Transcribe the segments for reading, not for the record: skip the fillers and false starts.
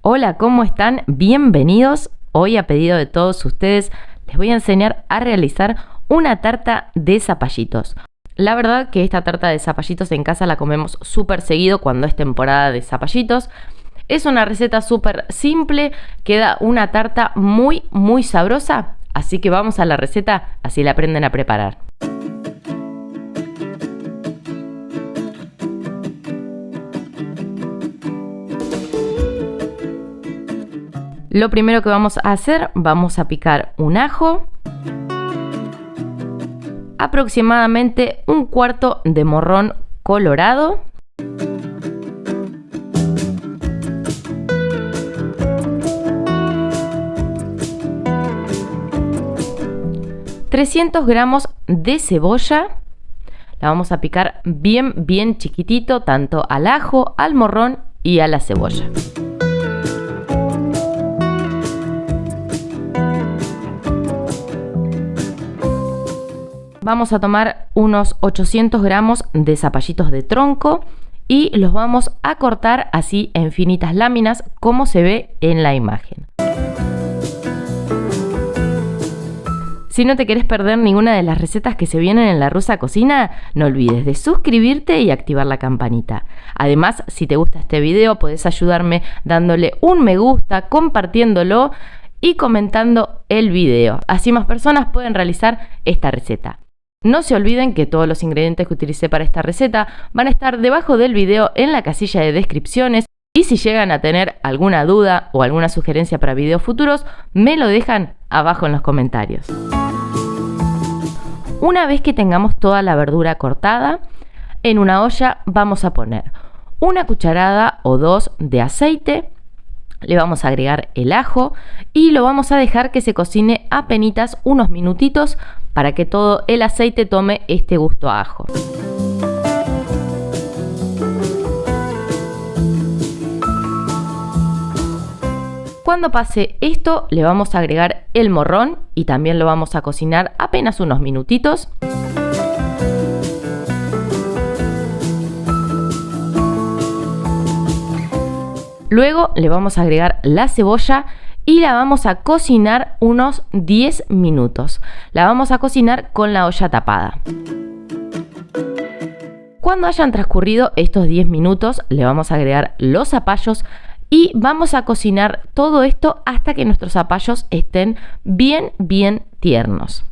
Hola, ¿cómo están? Bienvenidos. Hoy a pedido de todos ustedes les voy a enseñar a realizar una tarta de zapallitos. La verdad que esta tarta de zapallitos en casa la comemos súper seguido cuando es temporada de zapallitos. Es una receta súper simple, queda una tarta muy sabrosa, así que vamos a la receta, así la aprenden a preparar. Lo primero que vamos a hacer, vamos a picar un ajo, aproximadamente un cuarto de morrón colorado, $300 gramos de cebolla, la vamos a picar bien chiquitito, tanto al ajo, al morrón y a la cebolla. Vamos a tomar unos 800 gramos de zapallitos de tronco y los vamos a cortar así en finitas láminas como se ve en la imagen. Si no te querés perder ninguna de las recetas que se vienen en La Rusa Cocina, no olvides de suscribirte y activar la campanita. Además, si te gusta este video, podés ayudarme dándole un me gusta, compartiéndolo y comentando el video. Así más personas pueden realizar esta receta. No se olviden que todos los ingredientes que utilicé para esta receta van a estar debajo del video en la casilla de descripciones y si llegan a tener alguna duda o alguna sugerencia para videos futuros, me lo dejan abajo en los comentarios. Una vez que tengamos toda la verdura cortada, en una olla vamos a poner una cucharada o dos de aceite, le vamos a agregar el ajo y lo vamos a dejar que se cocine apenitas unos minutitos para que todo el aceite tome este gusto a ajo. Cuando pase esto, le vamos a agregar el morrón y también lo vamos a cocinar apenas unos minutitos. Luego le vamos a agregar la cebolla y la vamos a cocinar unos 10 minutos. La vamos a cocinar con la olla tapada. Cuando hayan transcurrido estos 10 minutos, le vamos a agregar los zapallos y vamos a cocinar todo esto hasta que nuestros zapallos estén bien tiernos.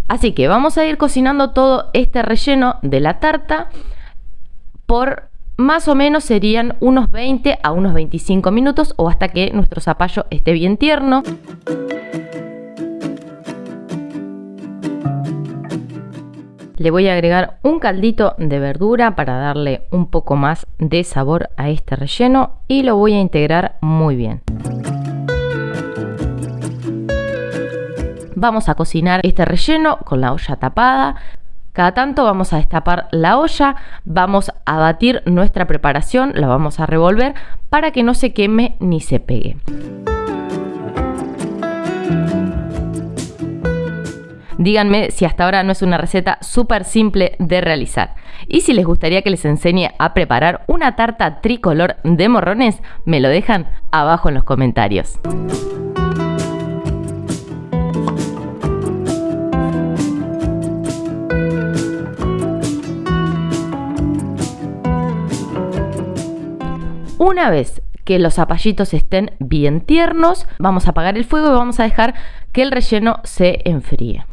Así que vamos a ir cocinando todo este relleno de la tarta por más o menos serían unos 20 a unos 25 minutos o hasta que nuestro zapallo esté bien tierno. Le voy a agregar un caldito de verdura para darle un poco más de sabor a este relleno y lo voy a integrar muy bien. Vamos a cocinar este relleno con la olla tapada. Cada tanto vamos a destapar la olla, vamos a batir nuestra preparación, la vamos a revolver para que no se queme ni se pegue. Díganme si hasta ahora no es una receta súper simple de realizar. Y si les gustaría que les enseñe a preparar una tarta tricolor de morrones, me lo dejan abajo en los comentarios. Una vez que los zapallitos estén bien tiernos, vamos a apagar el fuego y vamos a dejar que el relleno se enfríe.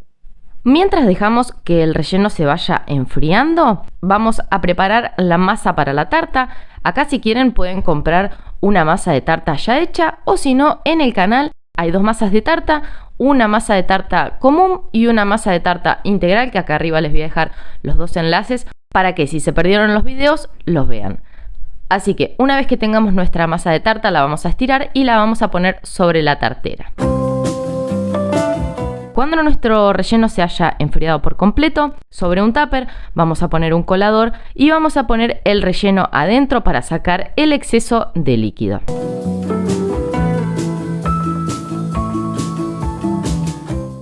Mientras dejamos que el relleno se vaya enfriando, vamos a preparar la masa para la tarta. Acá si quieren pueden comprar una masa de tarta ya hecha o si no, en el canal hay dos masas de tarta, una masa de tarta común y una masa de tarta integral, que acá arriba les voy a dejar los dos enlaces para que si se perdieron los videos los vean. Así que una vez que tengamos nuestra masa de tarta la vamos a estirar y la vamos a poner sobre la tartera. Cuando nuestro relleno se haya enfriado por completo, sobre un tupper vamos a poner un colador y vamos a poner el relleno adentro para sacar el exceso de líquido.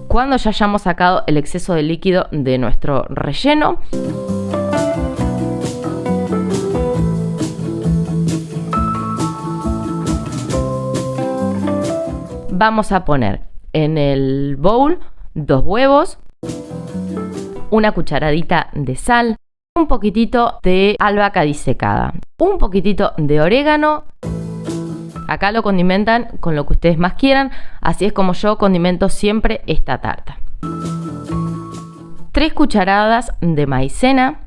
Cuando ya hayamos sacado el exceso de líquido de nuestro relleno, vamos a poner en el bowl 2 huevos, una cucharadita de sal, un poquitito de albahaca disecada, un poquitito de orégano. Acá lo condimentan con lo que ustedes más quieran, así es como yo condimento siempre esta tarta. 3 cucharadas de maicena.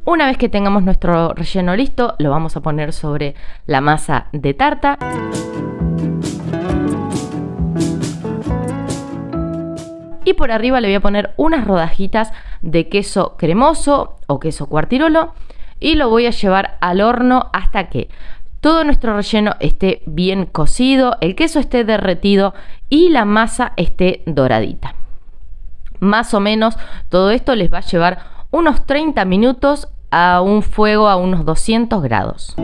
Una vez que tengamos nuestro relleno listo, lo vamos a poner sobre la masa de tarta. Y por arriba le voy a poner unas rodajitas de queso cremoso o queso cuartirolo y lo voy a llevar al horno hasta que todo nuestro relleno esté bien cocido, el queso esté derretido y la masa esté doradita. Más o menos todo esto les va a llevar unos 30 minutos a un fuego a unos 200 grados.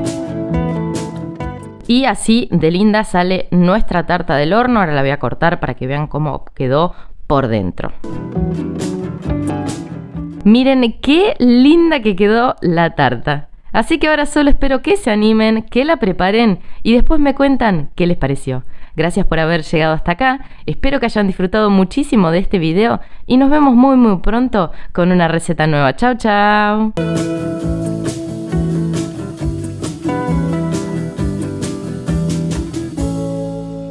Y así de linda sale nuestra tarta del horno. Ahora la voy a cortar para que vean cómo quedó por dentro. Miren qué linda que quedó la tarta. Así que ahora solo espero que se animen, que la preparen y después me cuentan qué les pareció. Gracias por haber llegado hasta acá, espero que hayan disfrutado muchísimo de este video y nos vemos muy pronto con una receta nueva. Chau, chau.